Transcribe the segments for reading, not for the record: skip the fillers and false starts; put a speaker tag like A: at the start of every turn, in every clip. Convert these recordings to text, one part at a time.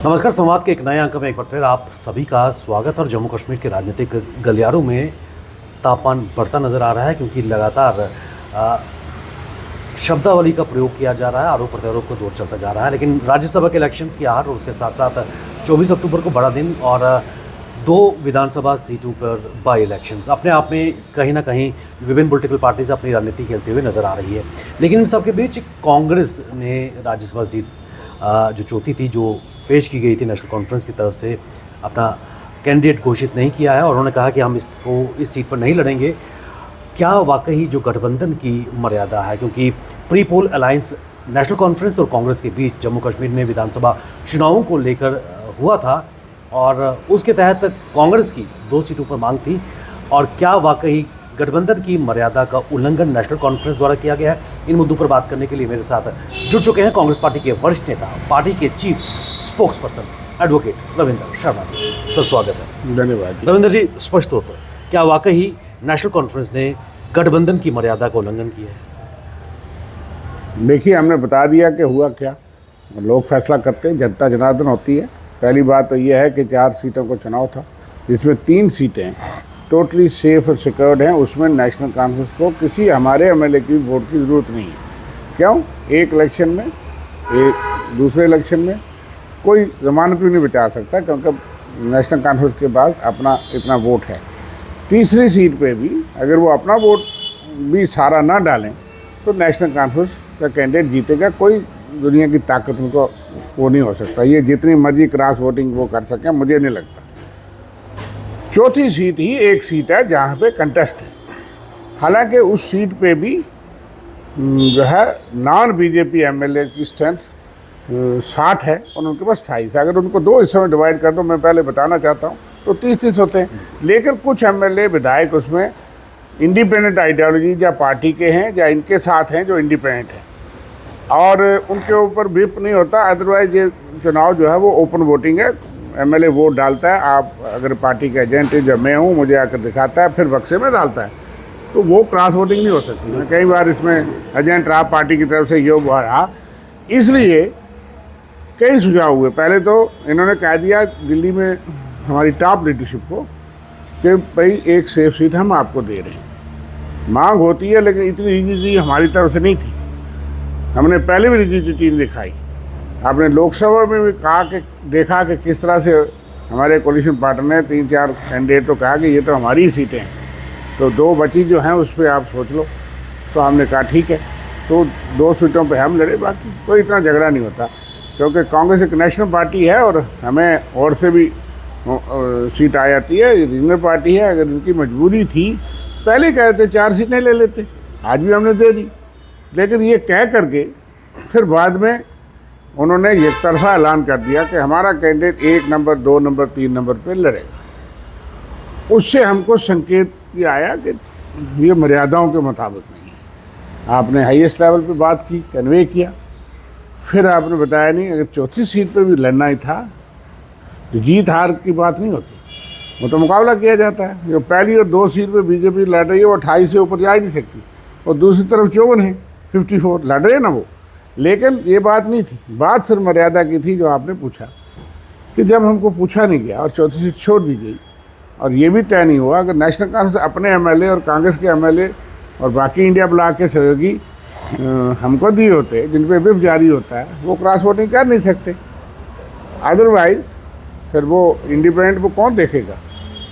A: नमस्कार। संवाद के एक नए अंक में एक बार फिर आप सभी का स्वागत। और जम्मू कश्मीर के राजनीतिक गलियारों में तापमान बढ़ता नजर आ रहा है, क्योंकि लगातार शब्दावली का प्रयोग किया जा रहा है, आरोप प्रत्यारोप का दौर चलता जा रहा है। लेकिन राज्यसभा के इलेक्शंस की आहट और उसके साथ साथ 24 अक्टूबर को बड़ा दिन और 2 विधानसभा सीटों पर बाई इलेक्शंस अपने आप में कहीं ना कहीं विभिन्न पॉलिटिकल पार्टीज अपनी रणनीति खेलते हुए नजर आ रही है। लेकिन इन सबके बीच कांग्रेस ने राज्यसभा सीट जो चौथी थी, जो पेश की गई थी नेशनल कॉन्फ्रेंस की तरफ से, अपना कैंडिडेट घोषित नहीं किया है और उन्होंने कहा कि हम इस सीट पर नहीं लड़ेंगे। क्या वाकई जो गठबंधन की मर्यादा है, क्योंकि pre poll alliance national conference और कांग्रेस के बीच जम्मू कश्मीर में विधानसभा चुनावों को लेकर हुआ था और उसके तहत कांग्रेस की 2 सीटों पर मांग थी, और क्या वाकई गठबंधन की मर्यादा का उल्लंघन नेशनल कॉन्फ्रेंस द्वारा किया गया है? इन मुद्दों पर बात करने के लिए मेरे साथ जुड़ चुके हैं कांग्रेस पार्टी के वरिष्ठ नेता, पार्टी के chief spokesperson advocate Ravinder Sharma ji. Sir, स्वागत है।
B: धन्यवाद।
A: रविंदर जी, स्पष्ट तौर पर क्या वाकई नेशनल कॉन्फ्रेंस ने गठबंधन की मर्यादा का उल्लंघन किया है?
B: देखिए, हमने बता दिया कि हुआ क्या। लोग फैसला करते हैं, जनता जनार्दन होती है। पहली बात तो यह है कि 4 सीटों को चुनाव था, जिसमें 3 सीटें टोटली सेफ और सिक्योर्ड हैं। उसमें नेशनल कॉन्फ्रेंस को किसी हमारे एमएलए की वोट की ज़रूरत नहीं है। क्यों? एक इलेक्शन में, एक दूसरे इलेक्शन में कोई ज़मानत भी नहीं बचा सकता, क्योंकि नेशनल कॉन्फ्रेंस के बाद अपना इतना वोट है। तीसरी सीट पे भी अगर वो अपना वोट भी सारा ना डालें तो नेशनल कॉन्फ्रेंस का कैंडिडेट जीतेगा। कोई दुनिया की ताकत उनको वो नहीं हो सकता। ये जितनी मर्जी क्रॉस वोटिंग वो कर सकें, मुझे नहीं लगता। चौथी सीट ही एक सीट है जहाँ पे कंटेस्ट है। हालांकि उस सीट पे भी जो है नॉन बीजेपी एमएलए की स्ट्रेंथ 60 है और उनके पास 28 है। अगर उनको 2 हिस्सों में डिवाइड कर दो, मैं पहले बताना चाहता हूँ, तो 30-30 होते हैं। लेकिन कुछ एमएलए विधायक उसमें इंडिपेंडेंट आइडियोलॉजी या पार्टी के हैं या इनके साथ हैं जो इंडिपेंडेंट हैं, और उनके ऊपर व्हिप नहीं होता। अदरवाइज ये चुनाव जो है वो ओपन वोटिंग है। एमएलए वोट डालता है, आप अगर पार्टी का एजेंट है, जब मैं हूँ, मुझे आकर दिखाता है, फिर बक्से में डालता है, तो वो क्रॉस वोटिंग नहीं हो सकती। मैं कई बार इसमें एजेंट रहा पार्टी की तरफ से, ये रहा। इसलिए कई सुझाव हुए। पहले तो इन्होंने कह दिया दिल्ली में हमारी टॉप लीडरशिप को कि भाई एक सेफ सीट हम आपको दे रहे हैं। मांग होती है, लेकिन इतनी रिजिडिटी हमारी तरफ से नहीं थी। हमने पहले भी रिजिडिटी दिखाई। आपने लोकसभा में भी कहा कि देखा कि किस तरह से हमारे कोलिशन पार्टनर ने 3-4 कैंडिडेट तो कहा कि ये तो हमारी ही सीटें हैं, तो 2 बची जो हैं उस पर आप सोच लो। तो हमने कहा ठीक है, तो 2 सीटों पे हम लड़े, बाकी कोई इतना झगड़ा नहीं होता, क्योंकि कांग्रेस एक नेशनल पार्टी है और हमें और से भी सीट आ जाती है। ये रीजनल पार्टी है। अगर इनकी मजबूरी थी, पहले कहते 4 सीटें ले लेते, आज भी हमने दे दी। लेकिन ये कह करके फिर बाद में उन्होंने एक तरफा ऐलान कर दिया कि हमारा कैंडिडेट 1 नंबर, 2 नंबर, 3 नंबर पे लड़ेगा। उससे हमको संकेत ये आया कि ये मर्यादाओं के मुताबिक नहीं है। आपने हाईएस्ट लेवल पे बात की, कन्वे किया, फिर आपने बताया नहीं अगर चौथी सीट पे भी लड़ना ही था तो जीत हार की बात नहीं होती, वो तो मुकाबला किया जाता है। जो पहली और 2 सीट पे बीजेपी लड़ रही है वो 28 से ऊपर जा ही नहीं सकती, और दूसरी तरफ 54 है, 54 लड़ रहे हैं ना वो। लेकिन ये बात नहीं थी, बात सिर्फ मर्यादा की थी। जो आपने पूछा कि जब हमको पूछा नहीं गया और चौथी सीट छोड़ दी गई, और ये भी तय नहीं हुआ अगर नेशनल कांग्रेस अपने एमएलए और कांग्रेस के एमएलए और बाकी इंडिया ब्लॉक के सहयोगी हमको दिए होते, जिन पे व्हिप जारी होता है, वो क्रॉस वोटिंग कर नहीं सकते। अदरवाइज फिर वो इंडिपेंडेंट को कौन देखेगा?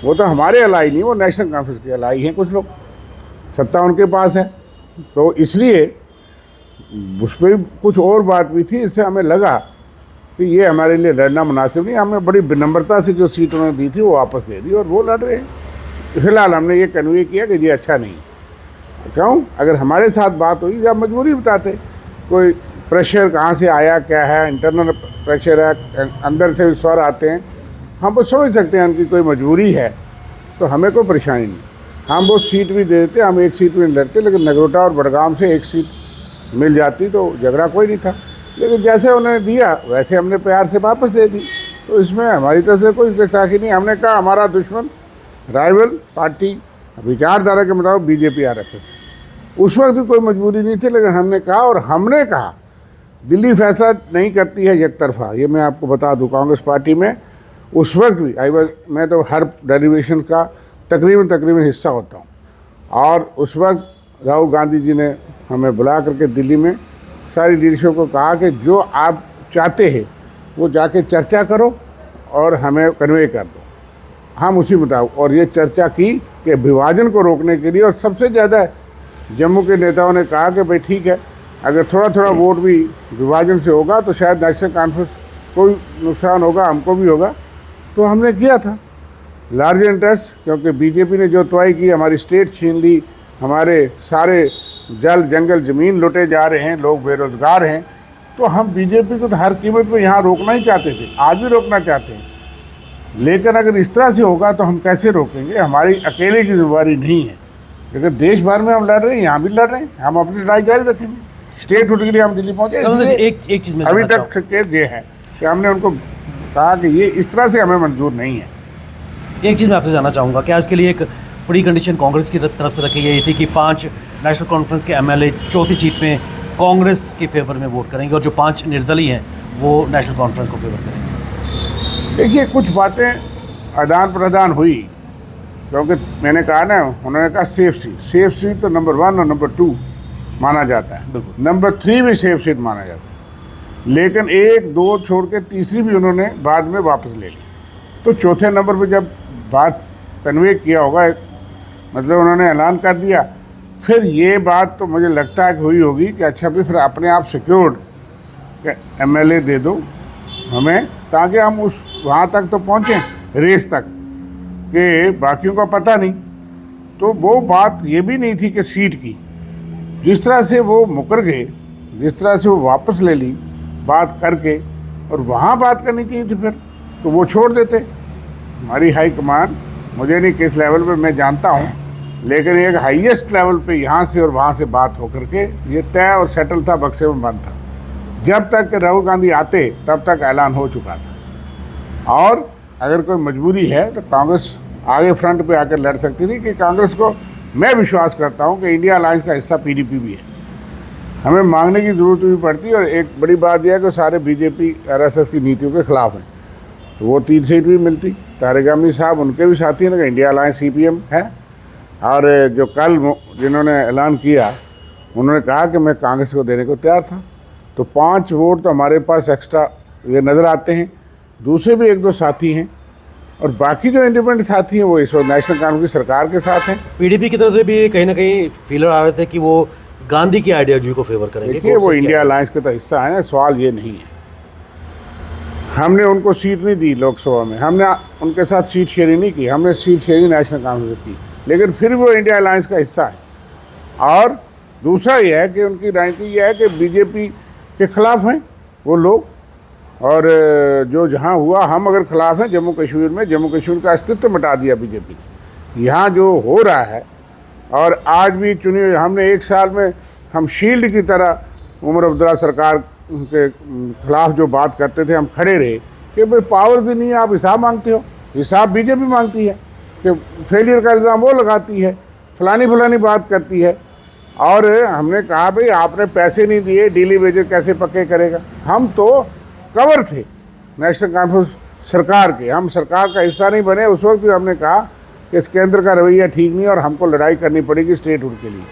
B: वो तो हमारे अलाई नहीं, वो नेशनल कॉन्फ्रेंस के अलाई हैं। कुछ लोग सत्ता उनके पास है, तो इसलिए उस पर कुछ और बात भी थी। इससे हमें लगा कि ये हमारे लिए लड़ना मुनासिब नहीं। हमने बड़ी विनम्रता से जो सीट उन्होंने दी थी वो वापस दे दी और वो लड़ रहे हैं। फिलहाल हमने ये कन्वे किया कि ये अच्छा नहीं। क्यों? अगर हमारे साथ बात हुई या मजबूरी बताते, कोई प्रेशर कहाँ से आया, क्या है, इंटरनल प्रेशर है, अंदर से स्वर आते हैं, हम वो समझ सकते हैं उनकी कोई मजबूरी है, तो हमें कोई परेशानी नहीं। हम वो सीट भी दे देते, हम एक सीट में लड़ते, लेकिन नगरोटा और बड़गाम से एक सीट मिल जाती तो झगड़ा कोई नहीं था। लेकिन जैसे उन्होंने दिया वैसे हमने प्यार से वापस दे दी, तो इसमें हमारी तरफ से कोई बेसाखी नहीं। हमने कहा हमारा दुश्मन राइवल पार्टी विचारधारा के मुताबिक बीजेपी आरएसएस है। उस वक्त भी कोई मजबूरी नहीं थी, लेकिन हमने कहा, और हमने कहा दिल्ली फैसला नहीं करती है एक तरफा, ये मैं आपको बता दूं। कांग्रेस पार्टी में उस वक्त भी मैं तो हर डेरिवेशन का तकरीबन हिस्सा होता हूँ, और उस वक्त राहुल गांधी जी ने हमें बुला करके दिल्ली में सारी लीडरशिप को कहा कि जो आप चाहते हैं वो जाके चर्चा करो और हमें कन्वे कर दो, हम उसी मुताबिक। और ये चर्चा की कि विभाजन को रोकने के लिए, और सबसे ज़्यादा जम्मू के नेताओं ने कहा कि भाई ठीक है, अगर थोड़ा थोड़ा वोट भी विभाजन से होगा तो शायद नेशनल कॉन्फ्रेंस को नुकसान होगा, हमको भी होगा। तो हमने किया था लार्ज इंटरेस्ट, क्योंकि बीजेपी ने जो तोय की, हमारी स्टेट छीन ली, हमारे सारे जल जंगल ज़मीन लुटे जा रहे हैं, लोग बेरोज़गार हैं। तो हम बीजेपी को तो हर कीमत पे यहाँ रोकना ही चाहते थे, आज भी रोकना चाहते हैं। लेकिन अगर इस तरह से होगा तो हम कैसे रोकेंगे? हमारी अकेले की जिम्मेदारी नहीं है, लेकिन देश भर में हम लड़ रहे हैं, यहाँ भी लड़ रहे हैं, हम अपनी लड़ाई जारी रखेंगे। स्टेट हुड के लिए हम दिल्ली पहुँचे।
A: एक चीज़ में
B: अभी तक संकेत ये है कि हमने उनको कहा कि ये इस तरह से हमें मंजूर नहीं है।
A: एक चीज़ मैं आपसे जानना चाहूँगा कि आज के लिए एक प्री कंडीशन कांग्रेस की तरफ से रखी गई थी कि 5 नेशनल कॉन्फ्रेंस के एमएलए चौथी सीट में कांग्रेस के फेवर में वोट करेंगे और जो 5 निर्दलीय हैं वो नेशनल कॉन्फ्रेंस को फेवर करेंगे।
B: देखिए, कुछ बातें आदान प्रदान हुई, क्योंकि मैंने कहा ना, उन्होंने कहा सेफ सीट तो नंबर 1 और नंबर 2 माना जाता है, नंबर 3 भी सेफ सीट माना जाता है। लेकिन 1, 2 छोड़ के तीसरी भी उन्होंने बाद में वापस ले ली। तो चौथे नंबर पे जब बात कन्वे किया होगा, मतलब उन्होंने ऐलान कर दिया, फिर ये बात तो मुझे लगता है कि हुई होगी कि अच्छा भी फिर अपने आप सिक्योर्ड एमएलए दे दो हमें, ताकि हम उस वहाँ तक तो पहुँचें, रेस तक, कि बाकियों का पता नहीं। तो वो बात ये भी नहीं थी कि सीट की, जिस तरह से वो मुकर गए, जिस तरह से वो वापस ले ली बात करके, और वहाँ बात करनी चाहिए थी फिर, तो वो छोड़ देते। हमारी हाई कमान, मुझे नहीं किस लेवल पे मैं जानता हूँ, लेकिन एक हाईएस्ट लेवल पे यहाँ से और वहाँ से बात होकर के ये तय और सेटल था, बक्से में बंद था। जब तक कि राहुल गांधी आते तब तक ऐलान हो चुका था। और अगर कोई मजबूरी है तो कांग्रेस आगे फ्रंट पे आकर लड़ सकती थी, कि कांग्रेस को मैं विश्वास करता हूँ कि इंडिया अलायंस का हिस्सा पीडीपी भी है, हमें मांगने की ज़रूरत भी पड़ती है। और एक बड़ी बात यह है कि सारे बीजेपी आरएसएस की नीतियों के खिलाफ हैं, तो वो 3 सीट भी मिलती। तारिगामी साहब, उनके भी साथी हैं ना, इंडिया अलायंस सीपीएम है। और जो कल जिन्होंने ऐलान किया, उन्होंने कहा कि मैं कांग्रेस को देने को तैयार था। तो 5 वोट तो हमारे पास एक्स्ट्रा ये नज़र आते हैं। दूसरे भी 1-2 साथी हैं, और बाकी जो इंडिपेंडेंट साथी हैं वो इस वक्त नेशनल कांग्रेस की सरकार के साथ हैं।
A: पीडीपी की तरफ से भी कहीं ना कहीं फीलर आ रहे थे कि वो गांधी की आइडियोलॉजी को फेवर करेंगे।
B: देखिए, वो इंडिया अलायंस का तो हिस्सा है ना, सवाल ये नहीं है। हमने उनको सीट नहीं दी लोकसभा में, हमने उनके साथ सीट शेयरिंग नहीं की, हमने सीट शेयरिंग नेशनल कांग्रेस की, लेकिन फिर वो इंडिया अलायंस का हिस्सा है। और दूसरा ये है कि उनकी राजनीति ये है कि बीजेपी के खिलाफ हैं वो लोग, और जो जहाँ हुआ, हम अगर खिलाफ हैं जम्मू कश्मीर में, जम्मू कश्मीर का अस्तित्व मिटा दिया बीजेपी ने। यहाँ जो हो रहा है, और आज भी चुनी हुई, हमने 1 साल में हम शील्ड की तरह उमर अब्दुल्ला सरकार के खिलाफ जो बात करते थे, हम खड़े रहे कि भाई पावर्स ही नहीं है, आप हिसाब मांगते हो। हिसाब बीजेपी मांगती है कि फेलियर का इल्ज़ाम वो लगाती है, फलानी बात करती है। और हमने कहा भाई आपने पैसे नहीं दिए, डेली वेजेस कैसे पक्के करेगा? हम तो कवर थे नेशनल कॉन्फ्रेंस सरकार के, हम सरकार का हिस्सा नहीं बने। उस वक्त भी हमने कहा कि इस केंद्र का रवैया ठीक नहीं और हमको लड़ाई करनी पड़ेगी स्टेटहुड के लिए।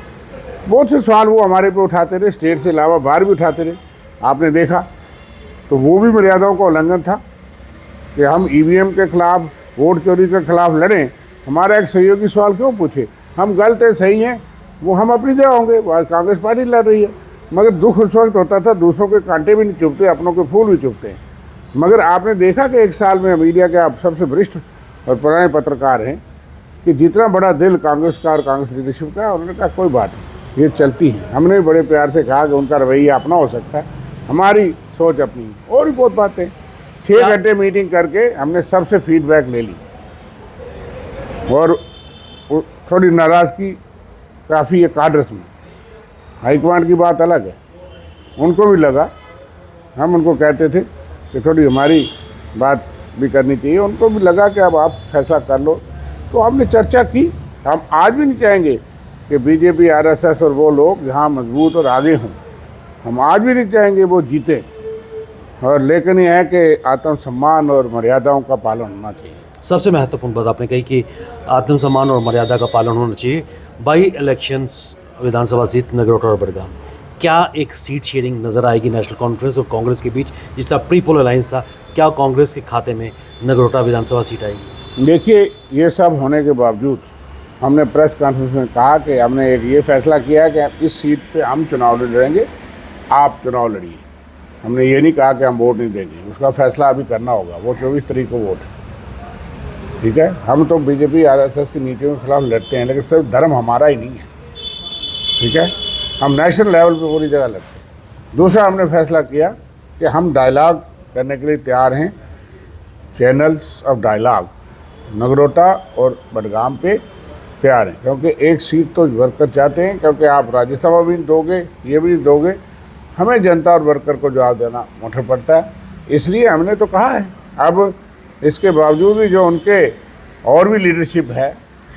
B: बहुत से सवाल वो हमारे पे उठाते रहे, स्टेट से अलावा बाहर भी उठाते रहे, आपने देखा। तो वो भी मर्यादाओं का उल्लंघन था कि हम ईवीएम के खिलाफ, वोट चोरी के खिलाफ लड़ें। हमारा एक सहयोगी सवाल क्यों पूछे, हम गलत है सही हैं, वो हम अपनी जगह होंगे, कांग्रेस पार्टी लड़ रही है। मगर दुख उस वक्त होता था, दूसरों के कांटे भी नहीं चुभते, अपनों के फूल भी चुभते हैं। मगर आपने देखा कि 1 साल में मीडिया के आप सबसे वरिष्ठ और पुराने पत्रकार हैं, कि जितना बड़ा दिल कांग्रेस का और कांग्रेस लीडरशिप का, उन्होंने कहा कोई बात नहीं, ये चलती है। हमने भी बड़े प्यार से कहा कि उनका रवैया अपना हो सकता है, हमारी सोच अपनी है। और भी बहुत बातें, 6 घंटे मीटिंग करके हमने सबसे फीडबैक ले ली, और थोड़ी नाराज़गी काफ़ी है काडर्स में। हाईकमांड की बात अलग है, उनको भी लगा, हम उनको कहते थे कि थोड़ी हमारी बात भी करनी चाहिए, उनको भी लगा कि अब आप फैसला कर लो। तो हमने चर्चा की। हम आज भी नहीं चाहेंगे कि बीजेपी, आरएसएस और वो लोग जहाँ मजबूत और आगे हों, हम आज भी नहीं चाहेंगे वो जीते, और लेकिन ये है कि आत्मसम्मान और मर्यादाओं का पालन होना चाहिए।
A: सबसे महत्वपूर्ण बात आपने कही कि आत्मसम्मान और मर्यादा का पालन होना चाहिए। By elections Vidhan Sabha seat Nagrota और बड़गाम, क्या एक सीट शेयरिंग नज़र आएगी नेशनल कॉन्फ्रेंस और कांग्रेस के बीच? जिस तरह प्री पोल अलायंस था, क्या कांग्रेस के खाते में नगरोटा विधानसभा सीट आएगी?
B: देखिए, ये सब होने के बावजूद हमने प्रेस कॉन्फ्रेंस में कहा कि हमने एक ये फैसला किया कि इस सीट पे हम चुनाव लड़ेंगे, आप चुनाव लड़िए। हमने ये नहीं कहा कि हम वोट नहीं देंगे, उसका फैसला अभी करना होगा। वो 24 तारीख को वोट है, ठीक है। हम तो बीजेपी आरएसएस की नीतियों के खिलाफ लड़ते हैं, लेकिन सिर्फ धर्म हमारा ही नहीं है, ठीक है। हम नेशनल लेवल पे पूरी जगह लड़ते हैं। दूसरा, हमने फैसला किया कि हम डायलॉग करने के लिए तैयार हैं, चैनल्स ऑफ डायलॉग नगरोटा और बडगाम पे तैयार हैं, क्योंकि एक सीट तो वर्कर चाहते हैं, क्योंकि आप राज्यसभा भी दोगे, ये भी दोगे, हमें जनता और वर्कर को जवाब देना मुठ्ठ पड़ता है। इसलिए हमने तो कहा है। अब इसके बावजूद भी जो उनके और भी लीडरशिप है,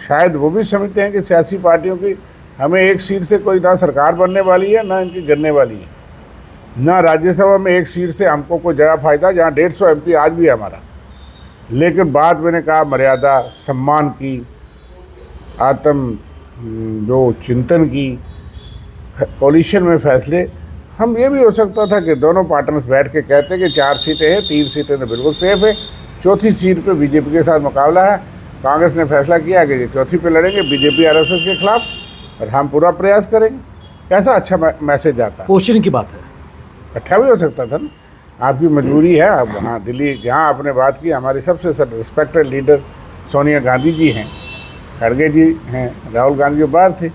B: शायद वो भी समझते हैं कि सियासी पार्टियों की हमें एक सीट से कोई ना सरकार बनने वाली है, ना इनकी गिरने वाली है, ना राज्यसभा में एक सीट से हमको कोई ज़्यादा फायदा, जहाँ 150 MP आज भी है हमारा। लेकिन बात मैंने कहा मर्यादा, सम्मान की, आत्म जो चिंतन की, कोलिशन में फैसले। हम ये भी हो सकता था कि दोनों पार्टनर्स बैठ के कहते कि 4 सीटें हैं, 3 सीटें तो बिल्कुल सेफ है, चौथी सीट पे बीजेपी के साथ मुकाबला है। कांग्रेस ने फैसला किया कि ये चौथी पे लड़ेंगे बीजेपी आरएसएस के खिलाफ, और हम पूरा प्रयास करेंगे। कैसा अच्छा मैसेज आता है।
A: पोस्टरिंग की बात है,
B: इकट्ठा भी हो सकता था ना, आपकी मजबूरी है। अब हाँ, दिल्ली जहाँ आपने बात की, हमारी सबसे रिस्पेक्टेड लीडर सोनिया गांधी जी हैं, खड़गे जी हैं, राहुल गांधी जो बाहर थे,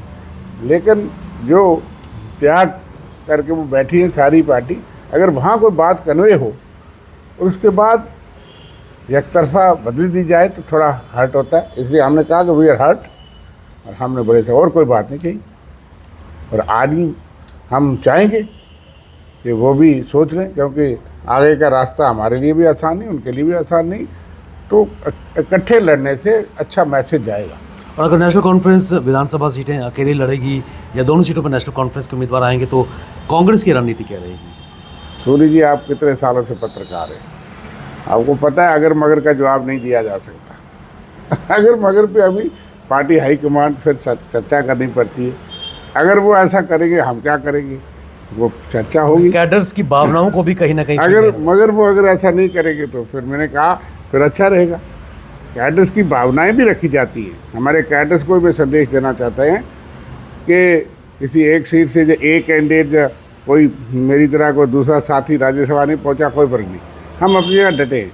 B: लेकिन जो त्याग करके वो बैठी है सारी पार्टी, अगर वहाँ कोई बात कन्वे हो और उसके बाद एक तरफा बदल दी जाए तो थोड़ा हर्ट होता है। इसलिए हमने कहा कि वी आर हर्ट, और हमने बड़े से और कोई बात नहीं कही। और आज भी हम चाहेंगे कि वो भी सोच लें, क्योंकि आगे का रास्ता हमारे लिए भी आसान नहीं, उनके लिए भी आसान नहीं, तो इकट्ठे लड़ने से अच्छा मैसेज जाएगा।
A: और अगर नेशनल कॉन्फ्रेंस विधानसभा सीटें अकेले लड़ेगी या दोनों सीटों पर नेशनल कॉन्फ्रेंस के उम्मीदवार आएंगे, तो कांग्रेस की रणनीति क्या रहेगी?
B: सूरी जी, आप कितने सालों से पत्रकार हैं, आपको पता है अगर मगर का जवाब नहीं दिया जा सकता। अगर मगर पे अभी पार्टी हाईकमांड फिर चर्चा करनी पड़ती है। अगर वो ऐसा करेंगे, हम क्या करेंगे, वो चर्चा होगी।
A: कैडर्स की भावनाओं को भी कहीं ना कहीं
B: अगर वो ऐसा नहीं करेंगे तो फिर मैंने कहा फिर अच्छा रहेगा। कैडर्स की भावनाएं भी रखी जाती हैं। हमारे कैडर्स को भी संदेश देना चाहते हैं कि किसी एक सीट से जो एक कैंडिडेट या कोई मेरी तरह कोई दूसरा साथी राज्यसभा नहीं पहुंचा, कोई फर्क नहीं, हम अपनी जगह डटे हैं,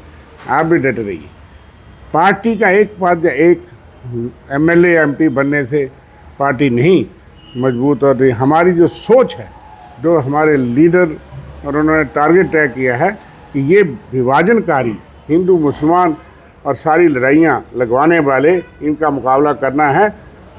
B: आप भी डटे रहिए। पार्टी का एक पद या एक MLA MP बनने से पार्टी नहीं मजबूत और नहीं। हमारी जो सोच है, जो हमारे लीडर और उन्होंने टारगेट तय किया है कि ये विभाजनकारी हिंदू मुसलमान और सारी लड़ाइयाँ लगवाने वाले, इनका मुकाबला करना है।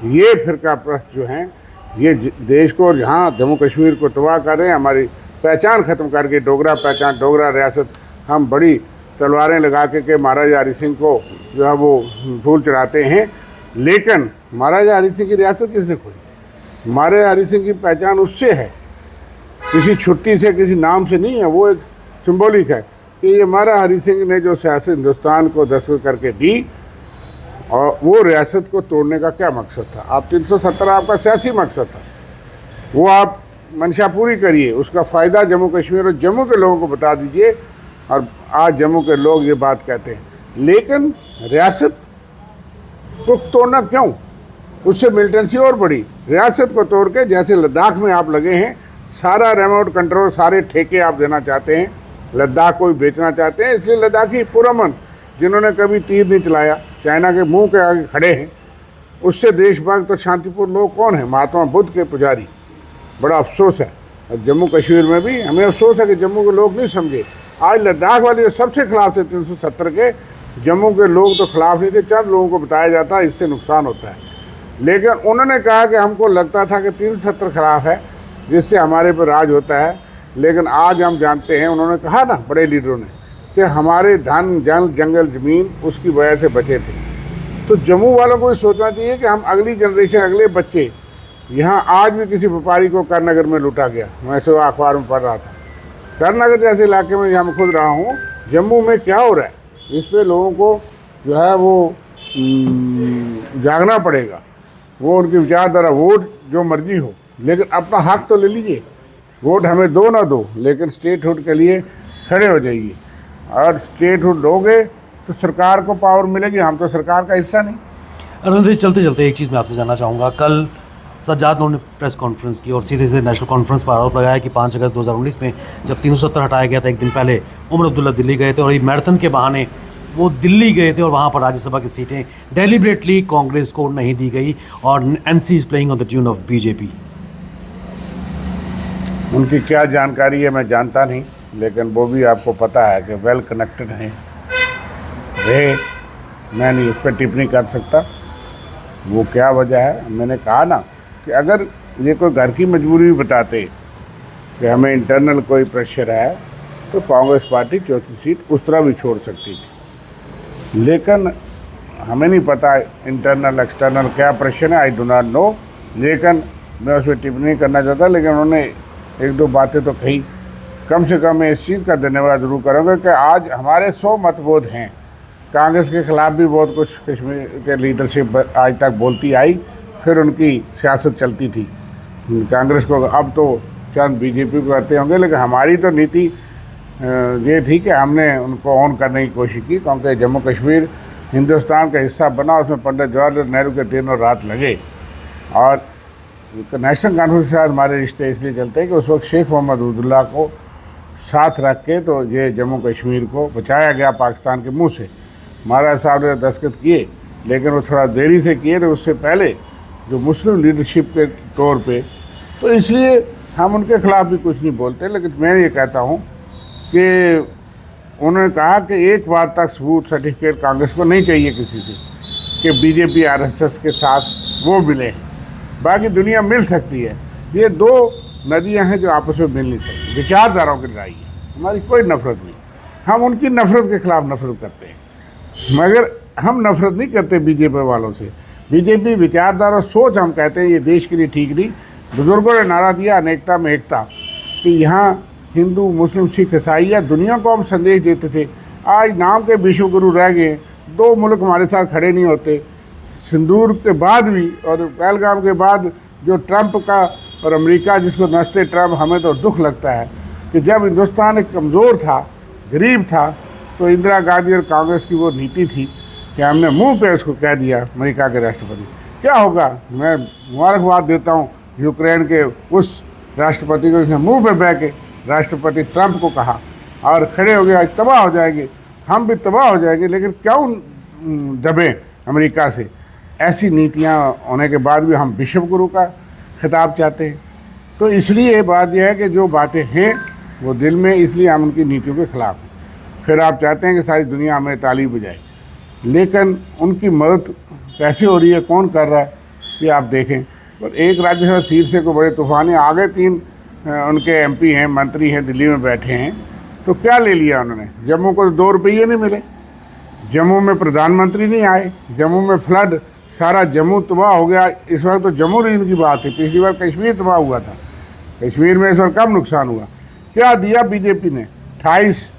B: ये फिरका प्रस्त जो हैं, ये देश को, जहाँ जम्मू कश्मीर को तबाह कर रहे हैं, हमारी पहचान ख़त्म करके डोगरा पहचान, डोगरा रियासत, हम बड़ी तलवारें लगा के महाराजा हरि सिंह को जो है वो फूल चढ़ाते हैं। लेकिन महाराजा हरि सिंह की रियासत किसने खोई? महाराजा हरि सिंह की पहचान उससे है, किसी छुट्टी से, किसी नाम से नहीं है। वो एक सिंबॉलिक है कि ये महाराजा हरि सिंह ने जो सियासत हिंदुस्तान को दस्तखत करके दी, और वो रियासत को तोड़ने का क्या मकसद था? आप 370 आपका सियासी मकसद था, वो आप मंशा पूरी करिए, उसका फ़ायदा जम्मू कश्मीर और जम्मू के लोगों को बता दीजिए। और आज जम्मू के लोग ये बात कहते हैं, लेकिन रियासत को तोड़ना क्यों? उससे मिलिटेंसी और बढ़ी। रियासत को तोड़ के, जैसे लद्दाख में आप लगे हैं, सारा रिमोट कंट्रोल, सारे ठेके आप देना चाहते हैं, लद्दाख को भी बेचना चाहते हैं। इसलिए लद्दाखी पुरअमन, जिन्होंने कभी तीर नहीं चलाया, चाइना के मुंह के आगे खड़े हैं, उससे देशभक्त और शांतिपूर्ण लोग कौन है? महात्मा बुद्ध के पुजारी। बड़ा अफसोस है। और जम्मू कश्मीर में भी हमें अफसोस है कि जम्मू के लोग नहीं समझे। आज लद्दाख वाले सबसे खिलाफ थे 370 के, जम्मू के लोग तो खिलाफ नहीं थे, चंद लोगों को बताया जाता है इससे नुकसान होता है। लेकिन उन्होंने कहा कि हमको लगता था कि 370 खिलाफ है, जिससे हमारे पर राज होता है। लेकिन आज हम जानते हैं, उन्होंने कहा ना बड़े लीडरों ने, कि हमारे धन जन जंगल ज़मीन उसकी वजह से बचे थे। तो जम्मू वालों को ये सोचना चाहिए कि हम अगली जनरेशन, अगले बच्चे यहाँ आज भी किसी व्यापारी को करनगर में लूटा गया, मैं सो अखबार में पढ़ रहा था। करनगर जैसे इलाके में जहाँ मैं खुद रहा हूँ, जम्मू में क्या हो रहा है इस पे लोगों को जो है वो जागना पड़ेगा। वो उनकी विचारधारा, वोट जो मर्जी हो लेकिन अपना हक तो ले लीजिए। वोट हमें दो ना दो, लेकिन स्टेटहुड के लिए खड़े हो जाइए। और स्टेटहुड लोगे तो सरकार को पावर मिलेगी, हम तो सरकार का हिस्सा नहीं।
A: अरविंद जी, चलते चलते एक चीज़ मैं आपसे जानना चाहूँगा। कल सज्जाद लोन ने प्रेस कॉन्फ्रेंस की और सीधे से नेशनल कॉन्फ्रेंस पर आरोप लगाया कि 5 अगस्त 2019 में जब 370 हटाया गया था, एक दिन पहले उमर अब्दुल्ला दिल्ली गए थे और ये मैराथन के बहाने वो दिल्ली गए थे और वहाँ पर राज्यसभा की सीटें डेलिबरेटली कांग्रेस को नहीं दी गई और NC is playing on the tune of BJP.
B: उनकी क्या जानकारी है मैं जानता नहीं, लेकिन वो भी आपको पता है कि वेल कनेक्टेड हैं रहे। मैं नहीं उस पर टिप्पणी कर सकता वो क्या वजह है। मैंने कहा ना कि अगर ये कोई घर की मजबूरी भी बताते कि हमें इंटरनल कोई प्रेशर है तो कांग्रेस पार्टी चौथी सीट उस तरह भी छोड़ सकती थी, लेकिन हमें नहीं पता इंटरनल एक्सटर्नल क्या प्रेशर है, आई डू नॉट नो। लेकिन मैं उस पर टिप्पणी करना चाहता, लेकिन उन्होंने एक दो बातें तो कही। कम से कम मैं इस चीज़ का धन्यवाद ज़रूर करूँगा कि आज हमारे 100 मतभेद हैं। कांग्रेस के ख़िलाफ़ भी बहुत कुछ कश्मीर के लीडरशिप आज तक बोलती आई, फिर उनकी सियासत चलती थी। कांग्रेस को अब तो चंद बीजेपी को करते होंगे, लेकिन हमारी तो नीति ये थी कि हमने उनको ऑन करने की कोशिश की, क्योंकि जम्मू कश्मीर हिंदुस्तान का हिस्सा बना, उसमें पंडित जवाहरलाल नेहरू के दिनों रात लगे। और नेशनल कॉन्फ्रेंस के साथ हमारे रिश्ते इसलिए चलते हैं कि उस वक्त शेख मोहम्मद अब्दुल्ला को साथ रख के तो ये जम्मू कश्मीर को बचाया गया पाकिस्तान के मुंह से। महाराज साहब ने दस्तखत किए, लेकिन वो थोड़ा देरी से किए तो उससे पहले जो मुस्लिम लीडरशिप के तौर पे, तो इसलिए हम उनके ख़िलाफ़ भी कुछ नहीं बोलते। लेकिन मैं ये कहता हूँ कि उन्होंने कहा कि एक बार तक सबूत सर्टिफिकेट कांग्रेस को नहीं चाहिए किसी से कि बीजेपी आरएसएस के साथ वो मिले हैं, बाकी दुनिया मिल सकती है। ये दो नदियाँ हैं जो आपस में मिल नहीं सकती। विचारधाराओं की लड़ाई है, हमारी कोई नफरत नहीं। हम उनकी नफरत के ख़िलाफ़ नफरत करते हैं, मगर हम नफरत नहीं करते बीजेपी वालों से। बीजेपी विचारधारा सोच हम कहते हैं ये देश के लिए ठीक नहीं। बुजुर्गों ने नारा दिया अनेकता में एकता, कि यहाँ हिंदू मुस्लिम सिख ईसाई है, दुनिया को हम संदेश देते थे। आज नाम के विश्व गुरु रह गए, 2 मुल्क हमारे साथ खड़े नहीं होते। सिंदूर के बाद भी और पहलगाम के बाद जो ट्रंप का और अमेरिका जिसको नस्ते ट्रंप, हमें तो दुख लगता है कि जब हिंदुस्तान एक कमज़ोर था, गरीब था, तो इंदिरा गांधी और कांग्रेस की वो नीति थी कि हमने मुंह पे उसको कह दिया अमेरिका के राष्ट्रपति। क्या होगा, मैं मुबारकबाद देता हूँ यूक्रेन के उस राष्ट्रपति को, उसने मुंह पे बह के राष्ट्रपति ट्रंप को कहा और खड़े हो गए। आज तबाह हो जाएंगे, हम भी तबाह हो जाएंगे, लेकिन क्यों दबें अमेरिका से। ऐसी नीतियाँ होने के बाद भी हम विश्व गुरु का खिताब चाहते हैं। तो इसलिए बात यह है कि जो बातें हैं वो दिल में, इसलिए हम उनकी नीतियों के ख़िलाफ़ हैं। फिर आप चाहते हैं कि सारी दुनिया हमें ताली बजाए, लेकिन उनकी मदद कैसे हो रही है, कौन कर रहा है, ये आप देखें। और एक राज्यसभा सीट से को बड़े तूफान है, आगे 3 उनके एमपी हैं, मंत्री हैं, दिल्ली में बैठे हैं, तो क्या ले लिया उन्होंने। जम्मू को 2 रुपये नहीं मिले, जम्मू में प्रधानमंत्री नहीं आए, जम्मू में फ्लड, सारा जम्मू तबाह हो गया। इस वक्त तो जम्मू रीजन की बात है, पिछली बार कश्मीर तबाह हुआ था। कश्मीर में इस बार कम नुकसान हुआ। क्या दिया बीजेपी ने, 28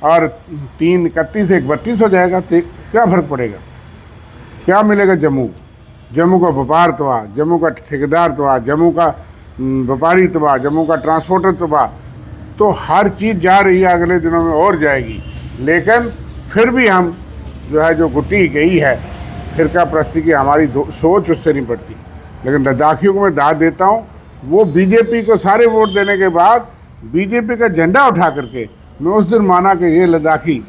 B: और 3 31 से 32 हो जाएगा, तो क्या फ़र्क पड़ेगा, क्या मिलेगा जम्मू। जम्मू का व्यापार तबाह, जम्मू का ठेकेदार तबाह, जम्मू का व्यापारी तबाह, जम्मू का ट्रांसपोर्टर तबाह। तो हर चीज़ जा रही है, अगले दिनों में और जाएगी। लेकिन फिर भी हम जो है, जो गुट्टी गई है फिरका प्रस्ती की, हमारी सोच उससे नहीं बढ़ती। लेकिन लद्दाखियों को मैं दाद देता हूँ, वो बीजेपी को सारे वोट देने के बाद बीजेपी का झंडा उठा करके, मैं उस दिन माना कि ये लद्दाखी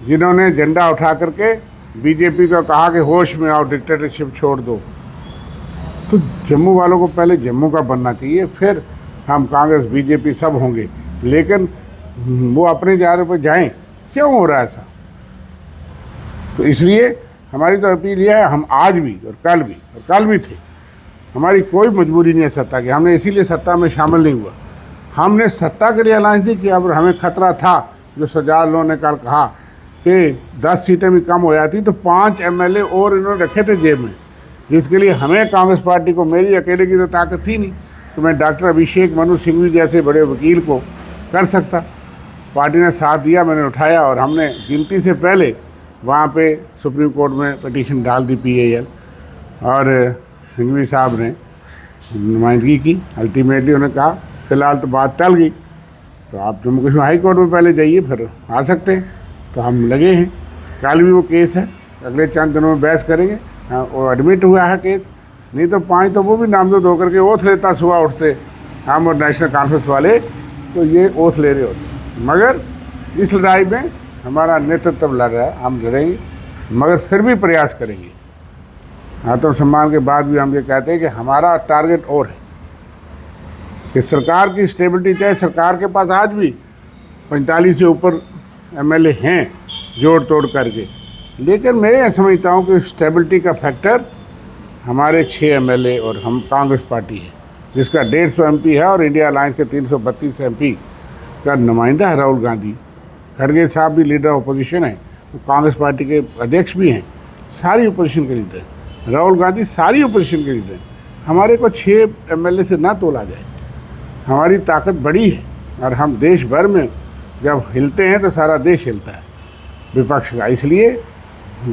B: जिन्होंने झंडा उठा करके बीजेपी को कहा कि होश में आओ, डिक्टेटरशिप छोड़ दो, तो जम्मू वालों को पहले जम्मू का बनना चाहिए, फिर हम कांग्रेस बीजेपी सब होंगे। लेकिन वो अपने जाने पर जाएं, क्यों हो रहा है ऐसा। तो इसलिए हमारी तो अपील यह है, हम आज भी और कल भी थे, हमारी कोई मजबूरी नहीं है सत्ता की। हमने इसीलिए सत्ता में शामिल नहीं हुआ, हमने सत्ता के लिए अलायंस नहीं किया। अब हमें खतरा था, जो सज्जाद लोगों ने कल कहा कि 10 सीटें भी कम हो जाती तो 5 MLA और इन्होंने रखे थे जेब में, जिसके लिए हमें कांग्रेस पार्टी को, मेरी अकेले की तो ताकत थी नहीं तो मैं डॉक्टर अभिषेक मनु सिंघवी जैसे बड़े वकील को कर सकता। पार्टी ने साथ दिया, मैंने उठाया और हमने गिनती से पहले वहाँ पे सुप्रीम कोर्ट में पिटीशन डाल दी PAL, और सिंघवी साहब ने नुमाइंदगी की। अल्टीमेटली उन्होंने कहा फिलहाल तो बात टल गई, तो आप जम्मू कश्मीर हाई कोर्ट में पहले जाइए, फिर आ सकते हैं। तो हम लगे हैं, कल भी वो केस है, अगले चंद दिनों में बहस करेंगे। हाँ, वो एडमिट हुआ है केस, नहीं तो 5 तो वो भी नामजद होकर के ओथ लेता सुबह उठते, हम और नेशनल कॉन्फ्रेंस वाले, तो ये ओथ ले रहे होते। मगर इस लड़ाई में हमारा नेतृत्व लड़ रहा है, हम लड़ेंगे, मगर फिर भी प्रयास करेंगे। आत्मसम्मान के बाद भी हम ये कहते हैं कि हमारा टारगेट और है कि सरकार की स्टेबिलिटी, चाहे सरकार के पास आज भी 45 से ऊपर MLA हैं जोड़ तोड़ करके, लेकिन मैं समझता हूँ कि स्टेबिलिटी का फैक्टर हमारे 6 MLA और हम कांग्रेस पार्टी है जिसका 150 MP है, और इंडिया अलायंस के 332 MP का नुमाइंदा है राहुल गांधी। खड़गे साहब भी लीडर अपोजिशन है, वो कांग्रेस पार्टी के अध्यक्ष भी हैं, सारी अपोजिशन के लीडर हैं। राहुल गांधी सारी अपोजिशन के लीडर हैं। हमारे को 6 MLA से ना तोला जाए, हमारी ताकत बड़ी है, और हम देश भर में जब हिलते हैं तो सारा देश हिलता है विपक्ष का। इसलिए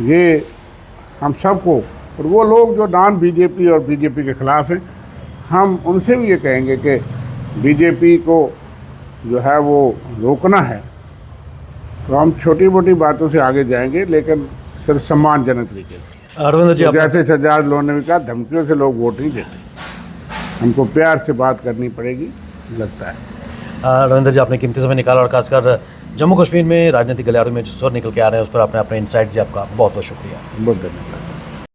B: ये हम सबको, और वो लोग जो नॉन BJP और BJP के ख़िलाफ़ हैं, हम उनसे भी ये कहेंगे कि BJP को जो है वो रोकना है, तो हम छोटी मोटी बातों से आगे जाएंगे, लेकिन सिर्फ सम्मानजनक तरीके से।
A: रविंद्र जी,
B: तो जैसे सज्जाद लोन ने भी कहा, धमकियों से लोग वोट नहीं देते, हमको प्यार से बात करनी पड़ेगी, लगता है।
A: रविंद्र जी, आपने कीमती समय निकाला, और खासकर जम्मू कश्मीर में राजनीतिक गलियारों में जो स्वर निकल के आ रहे हैं उस पर आपने अपने इंसाइट दिए, आपका बहुत बहुत शुक्रिया।
B: बहुत धन्यवाद।